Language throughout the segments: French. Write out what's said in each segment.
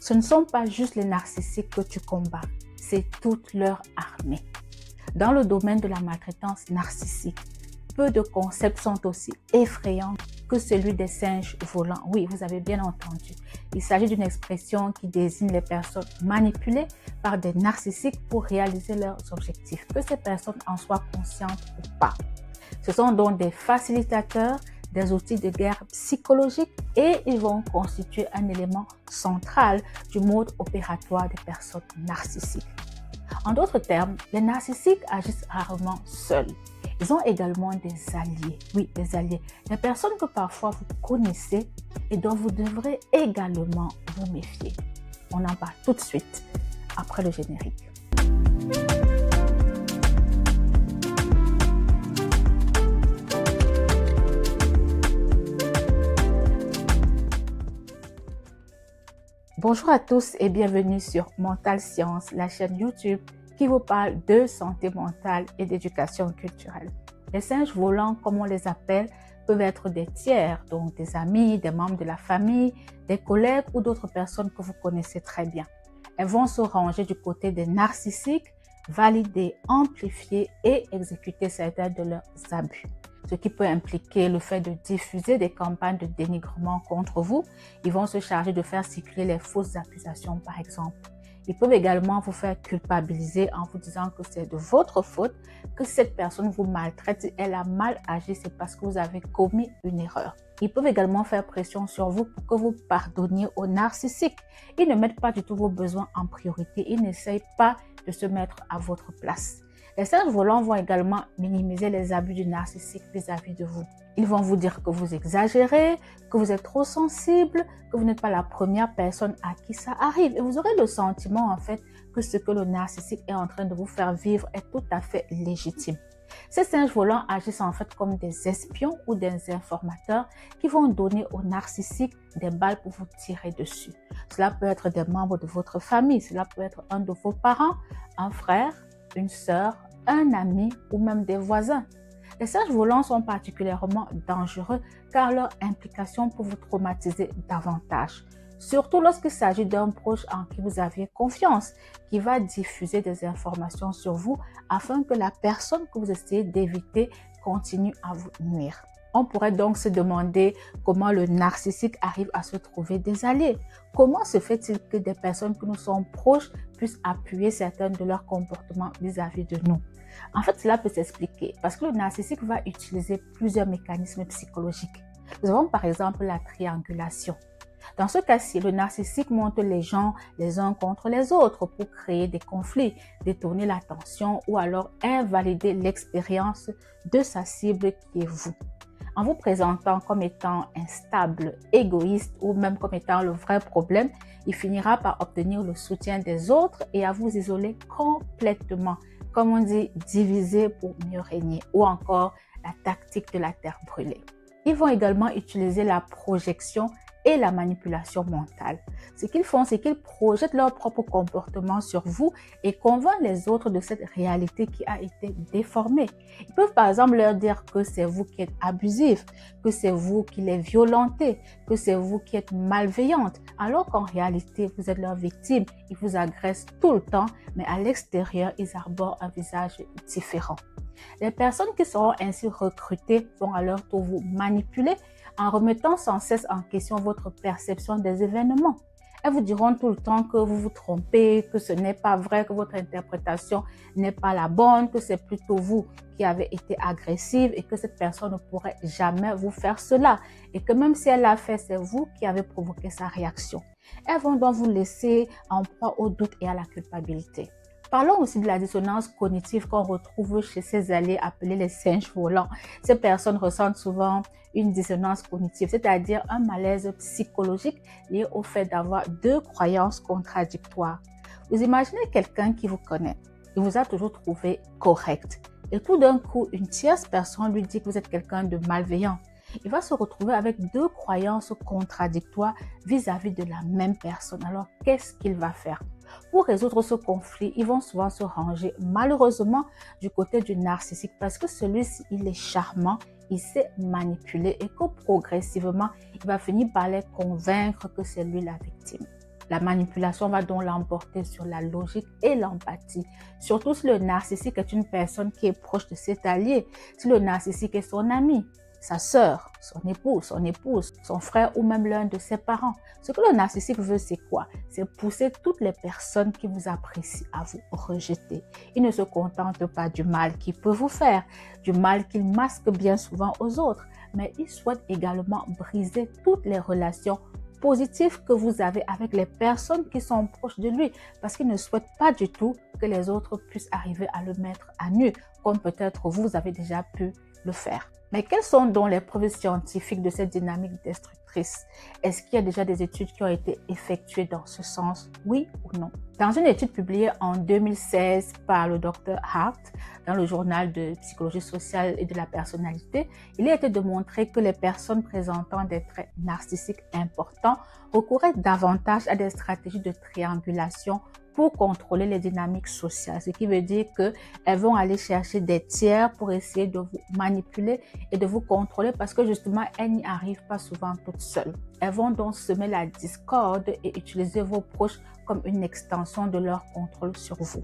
Ce ne sont pas juste les narcissiques que tu combats, c'est toute leur armée. Dans le domaine de la maltraitance narcissique, peu de concepts sont aussi effrayants que celui des singes volants. Oui, vous avez bien entendu. Il s'agit d'une expression qui désigne les personnes manipulées par des narcissiques pour réaliser leurs objectifs, que ces personnes en soient conscientes ou pas. Ce sont donc des facilitateurs, des outils de guerre psychologique et ils vont constituer un élément central du mode opératoire des personnes narcissiques. En d'autres termes, les narcissiques agissent rarement seuls. Ils ont également des alliés. Oui, des alliés. Des personnes que parfois vous connaissez et dont vous devrez également vous méfier. On en parle tout de suite après le générique. Bonjour à tous et bienvenue sur Mental Science, la chaîne YouTube qui vous parle de santé mentale et d'éducation culturelle. Les singes volants, comme on les appelle, peuvent être des tiers, donc des amis, des membres de la famille, des collègues ou d'autres personnes que vous connaissez très bien. Elles vont se ranger du côté des narcissiques, valider, amplifier et exécuter certains de leurs abus. Ce qui peut impliquer le fait de diffuser des campagnes de dénigrement contre vous. Ils vont se charger de faire circuler les fausses accusations, par exemple. Ils peuvent également vous faire culpabiliser en vous disant que c'est de votre faute, que cette personne vous maltraite, si elle a mal agi, c'est parce que vous avez commis une erreur. Ils peuvent également faire pression sur vous pour que vous pardonniez aux narcissiques. Ils ne mettent pas du tout vos besoins en priorité. Ils n'essayent pas de se mettre à votre place. Les singes volants vont également minimiser les abus du narcissique vis-à-vis de vous. Ils vont vous dire que vous exagérez, que vous êtes trop sensible, que vous n'êtes pas la première personne à qui ça arrive. Et vous aurez le sentiment en fait que ce que le narcissique est en train de vous faire vivre est tout à fait légitime. Ces singes volants agissent en fait comme des espions ou des informateurs qui vont donner aux narcissiques des balles pour vous tirer dessus. Cela peut être des membres de votre famille, cela peut être un de vos parents, un frère, une sœur, un ami ou même des voisins. Les singes volants sont particulièrement dangereux car leur implication peut vous traumatiser davantage. Surtout lorsqu'il s'agit d'un proche en qui vous aviez confiance, qui va diffuser des informations sur vous afin que la personne que vous essayez d'éviter continue à vous nuire. On pourrait donc se demander comment le narcissique arrive à se trouver des alliés. Comment se fait-il que des personnes que nous sommes proches puissent appuyer certains de leurs comportements vis-à-vis de nous? En fait, cela peut s'expliquer parce que le narcissique va utiliser plusieurs mécanismes psychologiques. Nous avons par exemple la triangulation. Dans ce cas-ci, le narcissique monte les gens les uns contre les autres pour créer des conflits, détourner l'attention ou alors invalider l'expérience de sa cible qui est vous. En vous présentant comme étant instable, égoïste ou même comme étant le vrai problème, il finira par obtenir le soutien des autres et à vous isoler complètement. Comme on dit, diviser pour mieux régner ou encore la tactique de la terre brûlée. Ils vont également utiliser la projection et la manipulation mentale. Ce qu'ils font, c'est qu'ils projettent leur propre comportement sur vous et convainquent les autres de cette réalité qui a été déformée. Ils peuvent par exemple leur dire que c'est vous qui êtes abusif, que c'est vous qui les violentez, que c'est vous qui êtes malveillante, alors qu'en réalité, vous êtes leur victime. Ils vous agressent tout le temps, mais à l'extérieur, ils arborent un visage différent. Les personnes qui seront ainsi recrutées vont à leur tour vous manipuler en remettant sans cesse en question votre perception des événements. Elles vous diront tout le temps que vous vous trompez, que ce n'est pas vrai, que votre interprétation n'est pas la bonne, que c'est plutôt vous qui avez été agressive et que cette personne ne pourrait jamais vous faire cela. Et que même si elle l'a fait, c'est vous qui avez provoqué sa réaction. Elles vont donc vous laisser en proie au doute et à la culpabilité. Parlons aussi de la dissonance cognitive qu'on retrouve chez ces alliés appelés les singes volants. Ces personnes ressentent souvent une dissonance cognitive, c'est-à-dire un malaise psychologique lié au fait d'avoir deux croyances contradictoires. Vous imaginez quelqu'un qui vous connaît, il vous a toujours trouvé correct. Et tout d'un coup, une tierce personne lui dit que vous êtes quelqu'un de malveillant. Il va se retrouver avec deux croyances contradictoires vis-à-vis de la même personne. Alors, qu'est-ce qu'il va faire? Pour résoudre ce conflit, ils vont souvent se ranger malheureusement du côté du narcissique parce que celui-ci, il est charmant, il sait manipuler et que progressivement, il va finir par les convaincre que c'est lui la victime. La manipulation va donc l'emporter sur la logique et l'empathie. Surtout si le narcissique est une personne qui est proche de cet allié, si le narcissique est son ami, sa sœur, son épouse, son frère ou même l'un de ses parents. Ce que le narcissique veut, c'est quoi? C'est pousser toutes les personnes qui vous apprécient à vous rejeter. Il ne se contente pas du mal qu'il peut vous faire, du mal qu'il masque bien souvent aux autres, mais il souhaite également briser toutes les relations positives que vous avez avec les personnes qui sont proches de lui, parce qu'il ne souhaite pas du tout que les autres puissent arriver à le mettre à nu, comme peut-être vous avez déjà pu le faire. Mais quelles sont donc les preuves scientifiques de cette dynamique destructrice? Est-ce qu'il y a déjà des études qui ont été effectuées dans ce sens? Oui ou non? Dans une étude publiée en 2016 par le Dr. Hart dans le journal de psychologie sociale et de la personnalité, il a été démontré que les personnes présentant des traits narcissiques importants recouraient davantage à des stratégies de triangulation pour contrôler les dynamiques sociales, ce qui veut dire qu'elles vont aller chercher des tiers pour essayer de vous manipuler et de vous contrôler parce que justement, elles n'y arrivent pas souvent toutes seules. Elles vont donc semer la discorde et utiliser vos proches comme une extension de leur contrôle sur vous.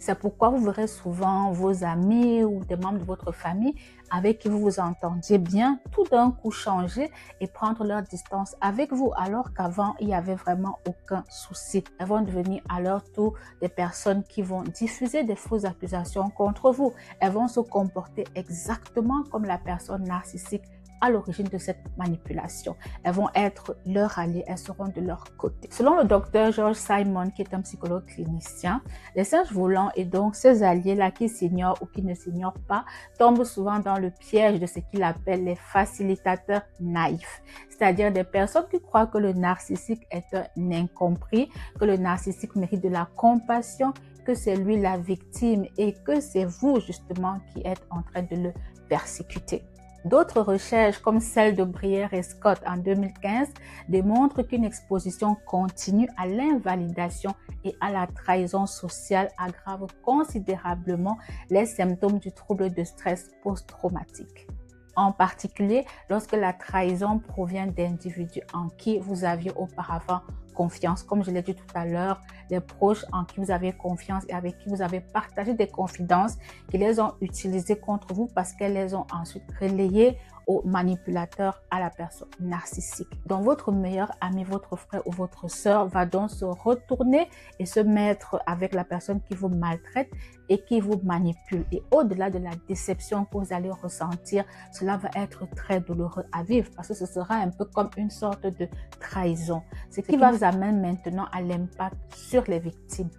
C'est pourquoi vous verrez souvent vos amis ou des membres de votre famille avec qui vous vous entendiez bien, tout d'un coup changer et prendre leur distance avec vous, alors qu'avant, il n'y avait vraiment aucun souci. Elles vont devenir à leur tour des personnes qui vont diffuser des fausses accusations contre vous. Elles vont se comporter exactement comme la personne narcissique à l'origine de cette manipulation. Elles vont être leur allié, elles seront de leur côté. Selon le docteur George Simon, qui est un psychologue clinicien, les singes volants et donc ces alliés-là qui s'ignorent ou qui ne s'ignorent pas tombent souvent dans le piège de ce qu'il appelle les facilitateurs naïfs, c'est-à-dire des personnes qui croient que le narcissique est un incompris, que le narcissique mérite de la compassion, que c'est lui la victime et que c'est vous justement qui êtes en train de le persécuter. D'autres recherches, comme celle de Brière et Scott en 2015, démontrent qu'une exposition continue à l'invalidation et à la trahison sociale aggrave considérablement les symptômes du trouble de stress post-traumatique. En particulier, lorsque la trahison provient d'individus en qui vous aviez auparavant confiance. Comme je l'ai dit tout à l'heure, les proches en qui vous avez confiance et avec qui vous avez partagé des confidences, qui les ont utilisées contre vous parce qu'elles les ont ensuite relayées aux manipulateurs, à la personne narcissique. Donc votre meilleur ami, votre frère ou votre sœur va donc se retourner et se mettre avec la personne qui vous maltraite et qui vous manipule. Et au-delà de la déception que vous allez ressentir, cela va être très douloureux à vivre parce que ce sera un peu comme une sorte de trahison. Ce qui va vous amener maintenant à l'impact sur les victimes.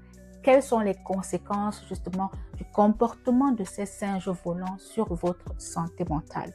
Quelles sont les conséquences justement du comportement de ces singes volants sur votre santé mentale?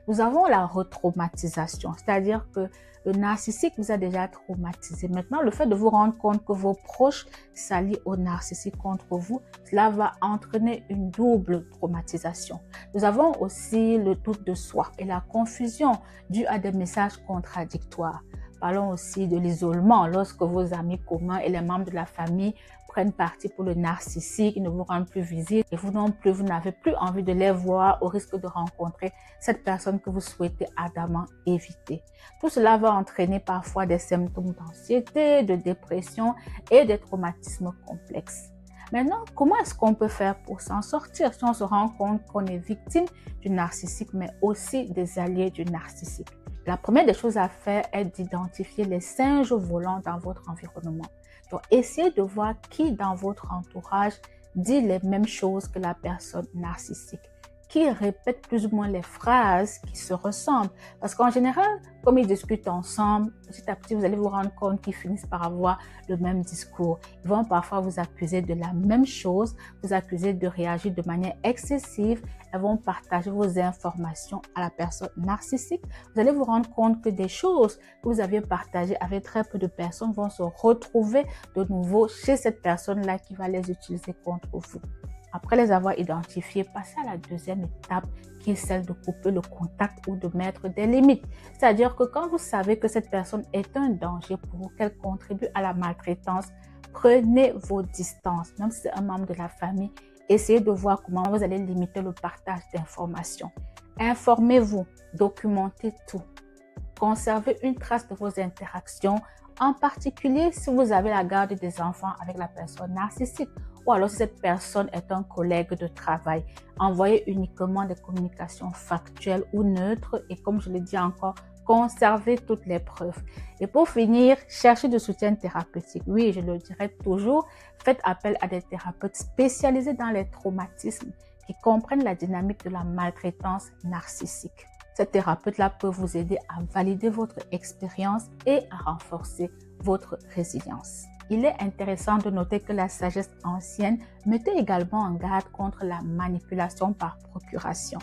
Nous avons la retraumatisation, c'est-à-dire que le narcissique vous a déjà traumatisé. Maintenant, le fait de vous rendre compte que vos proches s'allient au narcissique contre vous, cela va entraîner une double traumatisation. Nous avons aussi le doute de soi et la confusion due à des messages contradictoires. Parlons aussi de l'isolement lorsque vos amis communs et les membres de la famille prennent parti pour le narcissique, ils ne vous rendent plus visible et vous non plus, vous n'avez plus envie de les voir au risque de rencontrer cette personne que vous souhaitez ardemment éviter. Tout cela va entraîner parfois des symptômes d'anxiété, de dépression et des traumatismes complexes. Maintenant, comment est-ce qu'on peut faire pour s'en sortir si on se rend compte qu'on est victime du narcissique, mais aussi des alliés du narcissique? La première des choses à faire est d'identifier les singes volants dans votre environnement. Donc, essayez de voir qui dans votre entourage dit les mêmes choses que la personne narcissique, qui répète plus ou moins les phrases qui se ressemblent. Parce qu'en général, comme ils discutent ensemble, petit à petit, vous allez vous rendre compte qu'ils finissent par avoir le même discours. Ils vont parfois vous accuser de la même chose, vous accuser de réagir de manière excessive. Elles vont partager vos informations à la personne narcissique. Vous allez vous rendre compte que des choses que vous aviez partagées avec très peu de personnes vont se retrouver de nouveau chez cette personne-là qui va les utiliser contre vous. Après les avoir identifiés, passez à la deuxième étape qui est celle de couper le contact ou de mettre des limites. C'est-à-dire que quand vous savez que cette personne est un danger pour vous, qu'elle contribue à la maltraitance, prenez vos distances. Même si c'est un membre de la famille, essayez de voir comment vous allez limiter le partage d'informations. Informez-vous, documentez tout. Conservez une trace de vos interactions en particulier si vous avez la garde des enfants avec la personne narcissique ou alors si cette personne est un collègue de travail. Envoyez uniquement des communications factuelles ou neutres et comme je l'ai dit encore, conservez toutes les preuves. Et pour finir, cherchez du soutien thérapeutique. Oui, je le dirais toujours, faites appel à des thérapeutes spécialisés dans les traumatismes qui comprennent la dynamique de la maltraitance narcissique. Cette thérapeute-là peut vous aider à valider votre expérience et à renforcer votre résilience. Il est intéressant de noter que la sagesse ancienne mettait également en garde contre la manipulation par procuration.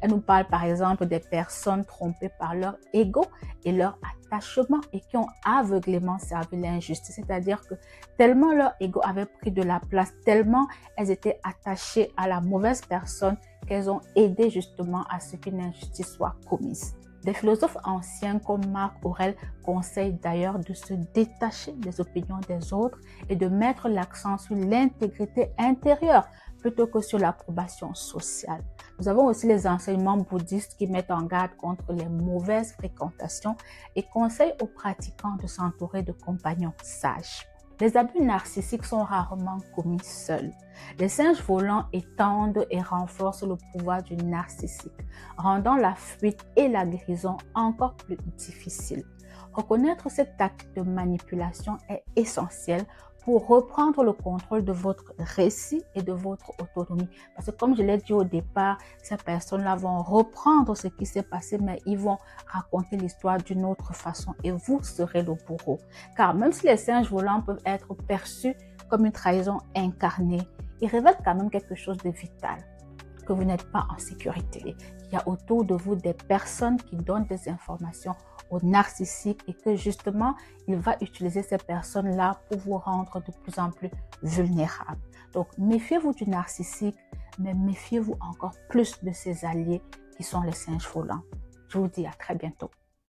Elle nous parle par exemple des personnes trompées par leur ego et leur attachement et qui ont aveuglément servi l'injustice. C'est-à-dire que tellement leur ego avait pris de la place, tellement elles étaient attachées à la mauvaise personne qu'elles ont aidé justement à ce qu'une injustice soit commise. Des philosophes anciens comme Marc Aurèle conseillent d'ailleurs de se détacher des opinions des autres et de mettre l'accent sur l'intégrité intérieure plutôt que sur l'approbation sociale. Nous avons aussi les enseignements bouddhistes qui mettent en garde contre les mauvaises fréquentations et conseillent aux pratiquants de s'entourer de compagnons sages. Les abus narcissiques sont rarement commis seuls. Les singes volants étendent et renforcent le pouvoir du narcissique, rendant la fuite et la guérison encore plus difficiles. Reconnaître cet acte de manipulation est essentiel pour reprendre le contrôle de votre récit et de votre autonomie. Parce que comme je l'ai dit au départ, ces personnes-là vont reprendre ce qui s'est passé, mais ils vont raconter l'histoire d'une autre façon et vous serez le bourreau. Car même si les singes volants peuvent être perçus comme une trahison incarnée, ils révèlent quand même quelque chose de vital, que vous n'êtes pas en sécurité. Il y a autour de vous des personnes qui donnent des informations au narcissique et que justement, il va utiliser ces personnes-là pour vous rendre de plus en plus vulnérable. Donc, méfiez-vous du narcissique, mais méfiez-vous encore plus de ses alliés qui sont les singes volants. Je vous dis à très bientôt.